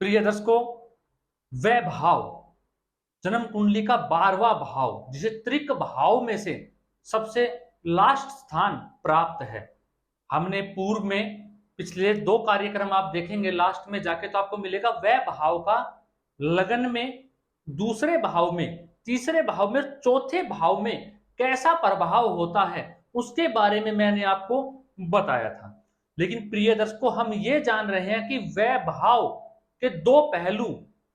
प्रिय दर्शकों, वह भाव जन्म कुंडली का 12वां भाव जिसे त्रिक भाव में से सबसे लास्ट स्थान प्राप्त है। हमने पूर्व में पिछले 2 कार्यक्रम आप देखेंगे लास्ट में जाके तो आपको मिलेगा वह भाव का लगन में, दूसरे भाव में, तीसरे भाव में, चौथे भाव में कैसा प्रभाव होता है उसके बारे में मैंने आपको बताया था। लेकिन प्रिय दर्शकों, हम ये जान रहे हैं कि वह भाव के 2 पहलू,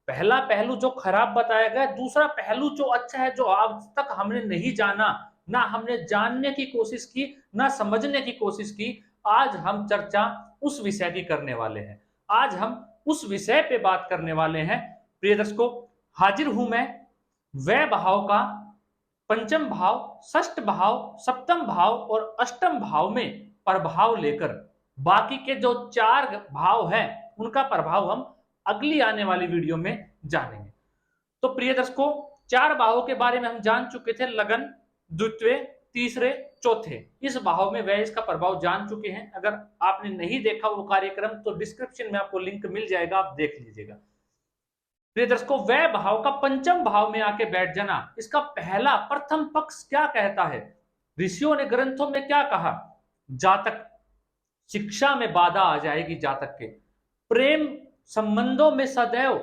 पहला पहलू जो खराब बताया गया, दूसरा पहलू जो अच्छा है, जो आज तक हमने नहीं जाना, ना हमने जानने की कोशिश की, ना समझने की कोशिश की। आज हम चर्चा उस विषय की करने वाले हैं। आज हम उस विषय पे बात करने वाले हैं। प्रिय दर्शकों, हाजिर हूं मैं वह भाव का पंचम भाव, षष्ठ भाव, सप्तम भाव और अष्टम भाव में प्रभाव लेकर। बाकी के जो 4 भाव हैं उनका प्रभाव हम अगली आने वाली वीडियो में जानेंगे। तो प्रिय दर्शकों, 4 भावों के बारे में हम जान चुके थे, लगन, द्वितीय, तीसरे, चौथे। इस भाव में वह इसका प्रभाव जान चुके हैं। अगर आपने नहीं देखा वो कार्यक्रम तो डिस्क्रिप्शन में आपको लिंक मिल जाएगा, आप देख लीजिएगा। प्रिय दर्शकों, वह भाव का पंचम भाव में आके बैठ जाना, इसका पहला प्रथम पक्ष क्या कहता है? ऋषियों ने ग्रंथों में क्या कहा? जातक शिक्षा में बाधा आ जाएगी, जातक के प्रेम संबंधों में सदैव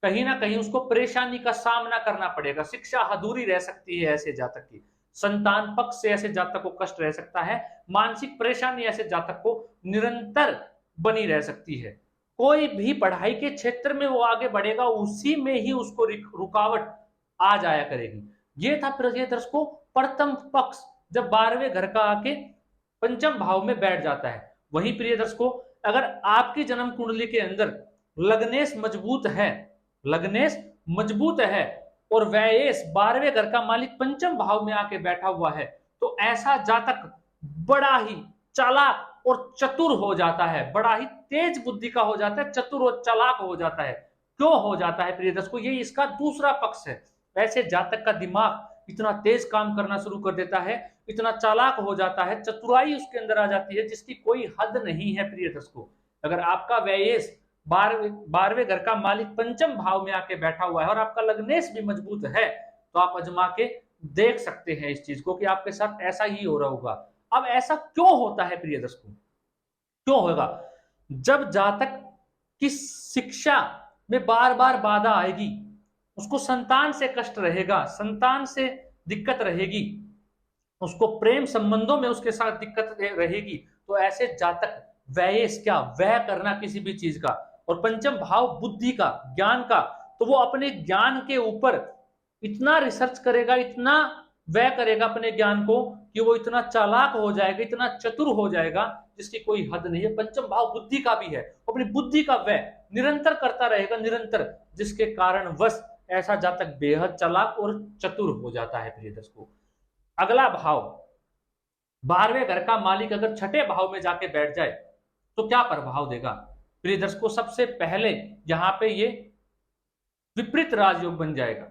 कहीं ना कहीं उसको परेशानी का सामना करना पड़ेगा, शिक्षा अधूरी रह सकती है ऐसे जातक की, संतान पक्ष से ऐसे जातक को कष्ट रह सकता है, मानसिक परेशानी ऐसे जातक को निरंतर बनी रह सकती है। कोई भी पढ़ाई के क्षेत्र में वो आगे बढ़ेगा, उसी में ही उसको रुकावट आ जाया करेगी। ये था प्रिय दर्शकों प्रथम पक्ष, जब 12वें घर का आके पंचम भाव में बैठ जाता है। वहीं प्रिय दर्शकों, अगर आपकी जन्म कुंडली के अंदर लग्नेश मजबूत है, लग्नेश मजबूत है और व्ययेश 12वें घर का मालिक पंचम भाव में आके बैठा हुआ है, तो ऐसा जातक बड़ा ही चालाक और चतुर हो जाता है, बड़ा ही तेज बुद्धि का हो जाता है, चतुर और चालाक हो जाता है। क्यों हो जाता है प्रिय दर्शकों? ये इसका दूसरा पक्ष है। ऐसे जातक का दिमाग इतना तेज काम करना शुरू कर देता है, इतना चालाक हो जाता है, चतुराई उसके अंदर आ जाती है जिसकी कोई हद नहीं है। प्रिय दर्शकों, अगर आपका व्ययेश 12वें घर का मालिक पंचम भाव में आके बैठा हुआ है और आपका लग्नेश भी मजबूत है, तो आप अजमा के देख सकते हैं इस चीज को कि आपके साथ ऐसा ही हो रहा होगा। अब ऐसा क्यों होता है प्रिय दर्शकों? क्यों होगा? जब जातक की शिक्षा में बार बार बाधा आएगी, उसको संतान से कष्ट रहेगा, संतान से दिक्कत रहेगी, उसको प्रेम संबंधों में उसके साथ दिक्कत रहेगी, तो ऐसे जातक व्ययेश क्या व्यय करना किसी भी चीज का, और पंचम भाव बुद्धि का, ज्ञान का, तो वो अपने ज्ञान के ऊपर इतना रिसर्च करेगा, इतना व्यय करेगा अपने ज्ञान को कि वो इतना चालाक हो जाएगा, इतना चतुर हो जाएगा जिसकी कोई हद नहीं है। पंचम भाव बुद्धि का भी है, अपनी बुद्धि का व्यय निरंतर करता रहेगा, निरंतर, जिसके कारण वश ऐसा जातक बेहद चालाक और चतुर हो जाता है। प्रिय दर्शकों, अगला भाव 12वें घर का मालिक अगर छठे भाव में जाके बैठ जाए तो क्या प्रभाव देगा? प्रिय दर्शकों, सबसे पहले यहां पे ये विपरीत राजयोग बन जाएगा।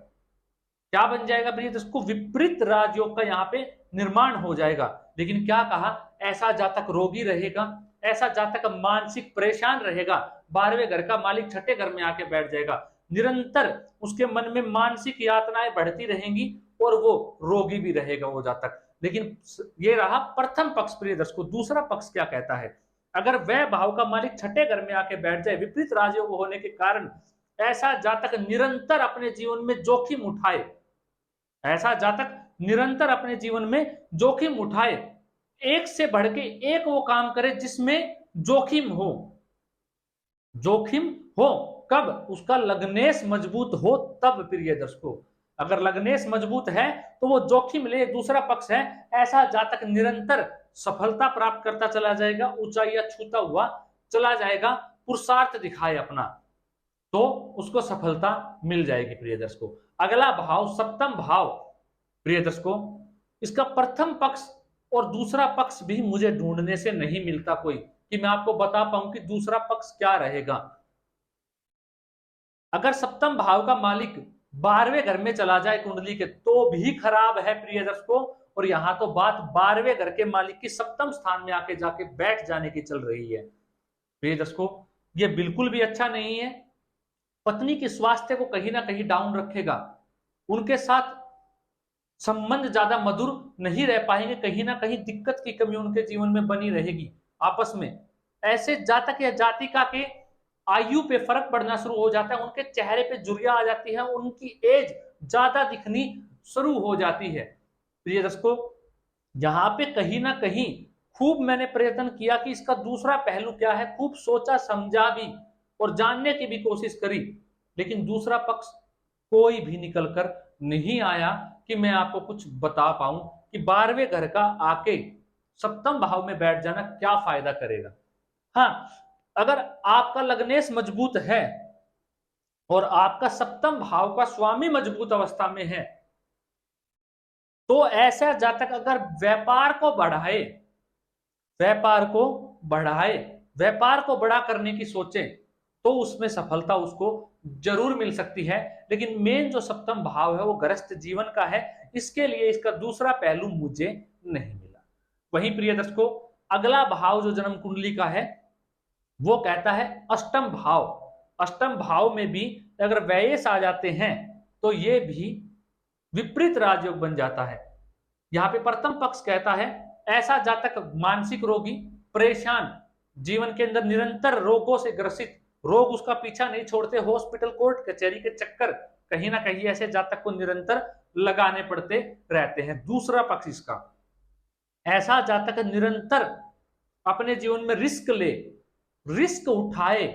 क्या बन जाएगा प्रिय दर्शकों? विपरीत राजयोग का यहाँ पे निर्माण हो जाएगा। लेकिन क्या कहा? ऐसा जातक रोगी रहेगा, ऐसा जातक मानसिक परेशान रहेगा। 12वें घर का मालिक छठे घर में आके बैठ जाएगा, निरंतर उसके मन में मानसिक यातनाएं बढ़ती रहेंगी और वो रोगी भी रहेगा वो जातक। लेकिन ये रहा प्रथम पक्ष। प्रिय दर्शकों, दूसरा पक्ष क्या कहता है? अगर वह भाव का मालिक छठे घर में आके बैठ जाए, विपरीत राजयोग होने के कारण ऐसा जातक निरंतर अपने जीवन में जोखिम उठाए, ऐसा जातक निरंतर अपने जीवन में जोखिम उठाए, एक से बढ़ के एक वो काम करे जिसमें जोखिम हो। जोखिम हो कब? उसका लग्नेश मजबूत हो तब। प्रिय दर्शकों, अगर लग्नेश मजबूत है तो वो जोखिम ले। दूसरा पक्ष है, ऐसा जातक निरंतर सफलता प्राप्त करता चला जाएगा, ऊंचाइयां छूता हुआ चला जाएगा, पुरुषार्थ दिखाए अपना, तो उसको सफलता मिल जाएगी। प्रिय दर्शकों, अगला भाव सप्तम भाव। प्रिय दर्शकों, इसका प्रथम पक्ष और दूसरा पक्ष भी मुझे ढूंढने से नहीं मिलता कोई कि मैं आपको बता पाऊं कि दूसरा पक्ष क्या रहेगा। अगर सप्तम भाव का मालिक 12वें घर में चला जाए कुंडली के तो भी खराब है प्रिय दर्शकों। और यहां तो बात 12वें घर के मालिक की सप्तम स्थान में आके जाके बैठ जाने की चल रही है। प्रिय दर्शकों, ये बिल्कुल भी अच्छा नहीं है। पत्नी के स्वास्थ्य को कहीं ना कहीं डाउन रखेगा, उनके साथ संबंध ज्यादा मधुर नहीं रह पाएंगे, कहीं ना कहीं दिक्कत की कमी उनके जीवन में बनी रहेगी आपस में। ऐसे जातक या जातिका के आयु पे फर्क पड़ना शुरू हो जाता है, उनके चेहरे पे झुर्रियां आ जाती है, उनकी एज ज्यादा दिखनी शुरू हो जाती है। प्रिय दर्शकों, यहाँ पे कहीं ना कहीं खूब मैंने प्रयत्न किया कि इसका दूसरा पहलू क्या है, खूब सोचा समझा भी और जानने की भी कोशिश करी, लेकिन दूसरा पक्ष कोई भी निकल कर नहीं आया कि मैं आपको कुछ बता पाऊं कि 12वें घर का आके सप्तम भाव में बैठ जाना क्या फायदा करेगा। हाँ, अगर आपका लग्नेश मजबूत है और आपका सप्तम भाव का स्वामी मजबूत अवस्था में है, तो ऐसा जातक अगर व्यापार को बढ़ाए, व्यापार को बढ़ाए, व्यापार को बड़ा करने की सोचे, तो उसमें सफलता उसको जरूर मिल सकती है। लेकिन मेन जो सप्तम भाव है वो गृहस्थ जीवन का है, इसके लिए इसका दूसरा पहलू मुझे नहीं मिला। वहीं प्रिय दर्शकों, अगला भाव जो जन्म कुंडली का है वो कहता है अष्टम भाव। अष्टम भाव में भी अगर व्ययस आ जाते हैं तो ये भी विपरीत राजयोग बन जाता है। यहाँ पे प्रथम पक्ष कहता है ऐसा जातक मानसिक रोगी, परेशान, जीवन के अंदर निरंतर रोगों से ग्रसित, रोग उसका पीछा नहीं छोड़ते, हॉस्पिटल कोर्ट कचहरी के चक्कर कहीं ना कहीं ऐसे जातक को निरंतर लगाने पड़ते रहते हैं। दूसरा पक्ष इसका, ऐसा जातक निरंतर अपने जीवन में रिस्क ले, रिस्क उठाए,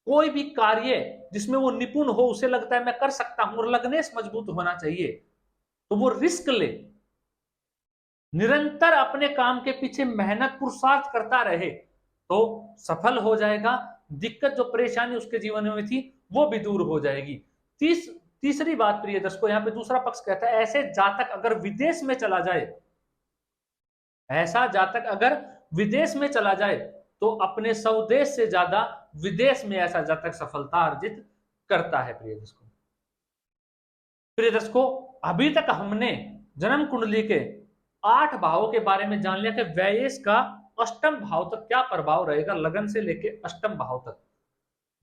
कोई भी कार्य जिसमें वो निपुण हो, उसे लगता है मैं कर सकता हूं और लग्नेश मजबूत होना चाहिए, तो वो रिस्क ले, निरंतर अपने काम के पीछे मेहनत पुरुषार्थ करता रहे तो सफल हो जाएगा। दिक्कत जो परेशानी उसके जीवन में थी वो भी दूर हो जाएगी। तीसरी बात प्रिय दर्शकों, यहाँ पे दूसरा पक्ष कहता है ऐसे जातक अगर विदेश में चला जाए, ऐसा जातक अगर विदेश में चला जाए तो अपने स्वदेश से ज्यादा विदेश में ऐसा जातक सफलता अर्जित करता है। प्रिय दर्शकों, अभी तक हमने जन्म कुंडली के 8 भावों के बारे में जान लिया कि व्ययेश का अष्टम भाव तक क्या प्रभाव रहेगा, लगन से लेके अष्टम भाव तक।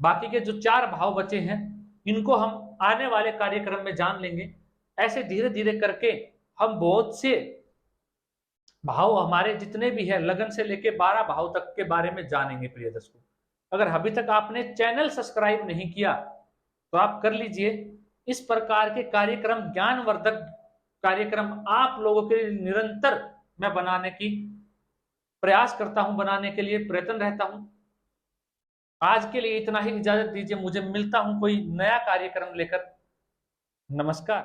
बाकी के जो 4 भाव बचे हैं इनको हम आने वाले कार्यक्रम में जान लेंगे। ऐसे धीरे धीरे करके हम बहुत से भाव हमारे जितने भी है लगन से लेके 12 भाव तक के बारे में जानेंगे। प्रिय दर्शकों, अगर अभी तक आपने चैनल सब्सक्राइब नहीं किया तो आप कर लीजिए। इस प्रकार के कार्यक्रम, ज्ञानवर्धक कार्यक्रम आप लोगों के लिए निरंतर मैं बनाने की प्रयास करता हूं, बनाने के लिए प्रयत्न रहता हूं। आज के लिए इतना ही, इजाजत दीजिए, मुझे मिलता हूं कोई नया कार्यक्रम लेकर। नमस्कार।